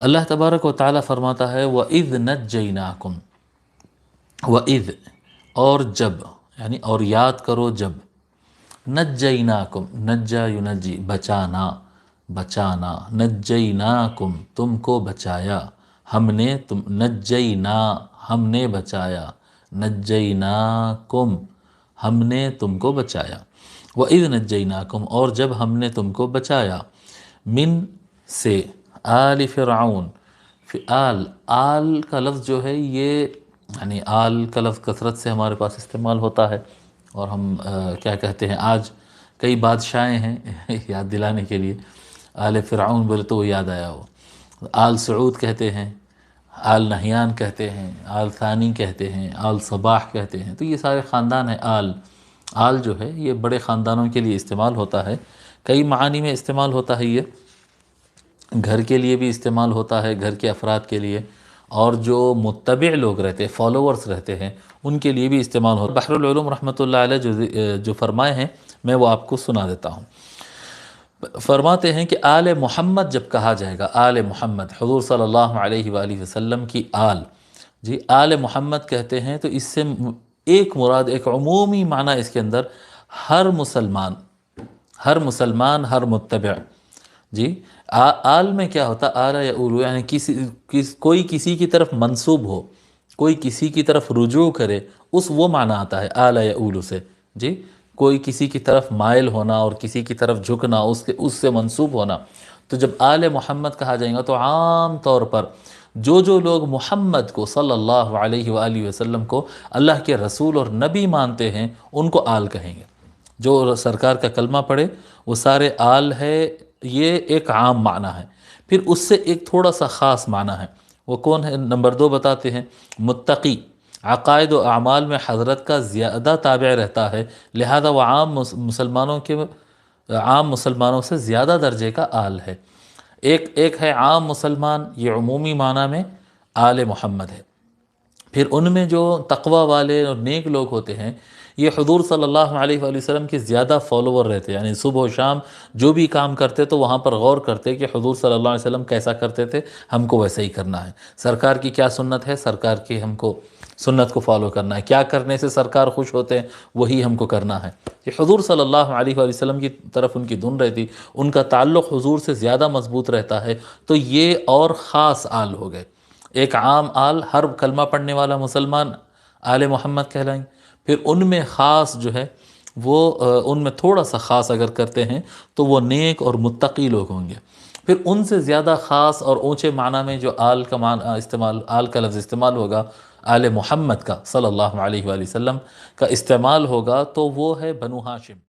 اللہ تبارک و تعالیٰ فرماتا ہے وَإِذْ نَجَّيْنَاكُمْ، وَإِذْ اور جب، یعنی اور یاد کرو جب، نجیناکم، نجا ینجی بچانا، بچانا، نجیناکم تم کو بچایا، ہم نے نجینا ہم نے بچایا، نجیناکم ہم نے تم کو بچایا، وَإِذْ نَجَّيْنَاكُمْ اور جب ہم نے تم کو بچایا، من سے، آل فرعون، آل کا لفظ جو ہے یہ، یعنی آل کا لفظ کثرت سے ہمارے پاس استعمال ہوتا ہے، اور ہم کیا کہتے ہیں آج کئی بادشاہیں ہیں یاد دلانے کے لیے، آل فرعون بولے تو وہ یاد آیا ہو، آل سعود کہتے ہیں، آل نہیان کہتے ہیں، آل ثانی کہتے ہیں، آل صباح کہتے ہیں، تو یہ سارے خاندان ہیں۔ آل جو ہے یہ بڑے خاندانوں کے لیے استعمال ہوتا ہے، کئی معانی میں استعمال ہوتا ہے، یہ گھر کے لیے بھی استعمال ہوتا ہے، گھر کے افراد کے لیے، اور جو متبع لوگ رہتے ہیں، فالوورز رہتے ہیں، ان کے لیے بھی استعمال ہوتا ہے۔ بحر العلوم رحمۃ اللہ علیہ جو فرمائے ہیں میں وہ آپ کو سنا دیتا ہوں۔ فرماتے ہیں کہ آل محمد جب کہا جائے گا، آل محمد حضور صلی اللہ علیہ وآلہ وسلم کی آل، جی آل محمد کہتے ہیں تو اس سے ایک مراد، ایک عمومی معنی اس کے اندر ہر مسلمان، ہر مسلمان، ہر متبع، جی آل میں کیا ہوتا، آل یا اولو، یعنی کوئی کسی کی طرف منسوب ہو، کوئی کسی کی طرف رجوع کرے، وہ معنی آتا ہے آل یا اولو سے، جی کوئی کسی کی طرف مائل ہونا اور کسی کی طرف جھکنا، اس سے منسوب ہونا۔ تو جب آل محمد کہا جائے گا تو عام طور پر جو لوگ محمد کو صلی اللہ علیہ وآلہ وسلم کو اللہ کے رسول اور نبی مانتے ہیں ان کو آل کہیں گے، جو سرکار کا کلمہ پڑھے وہ سارے آل ہے، یہ ایک عام معنی ہے۔ پھر اس سے ایک تھوڑا سا خاص معنی ہے، وہ کون ہے؟ نمبر 2 بتاتے ہیں، متقی، عقائد و اعمال میں حضرت کا زیادہ تابع رہتا ہے، لہذا وہ عام مسلمانوں سے زیادہ درجے کا آل ہے۔ ایک ہے عام مسلمان، یہ عمومی معنی میں آل محمد ہے۔ پھر ان میں جو تقوی والے اور نیک لوگ ہوتے ہیں یہ حضور صلی اللہ علیہ وآلہ وسلم کے زیادہ فالوور رہتے ہیں، یعنی صبح و شام جو بھی کام کرتے تو وہاں پر غور کرتے کہ حضور صلی اللہ علیہ وسلم کیسا کرتے تھے، ہم کو ویسا ہی کرنا ہے، سرکار کی کیا سنت ہے، سرکار کی ہم کو سنت کو فالو کرنا ہے، کیا کرنے سے سرکار خوش ہوتے ہیں وہی ہم کو کرنا ہے۔ کہ حضور صلی اللہ علیہ وآلہ وسلم کی طرف ان کی دھن رہتی، ان کا تعلق حضور سے زیادہ مضبوط رہتا ہے، تو یہ اور خاص آل ہو گئے۔ ایک عام آل، ہر کلمہ پڑھنے والا مسلمان آل محمد کہلائیں گے۔ پھر ان میں خاص جو ہے وہ ان میں تھوڑا سا خاص اگر کرتے ہیں تو وہ نیک اور متقی لوگ ہوں گے۔ پھر ان سے زیادہ خاص اور اونچے معنی میں جو آل کا آل کا لفظ استعمال ہوگا، آل محمد کا صلی اللہ علیہ وآلہ وسلم کا استعمال ہوگا، تو وہ ہے بنو ہاشم۔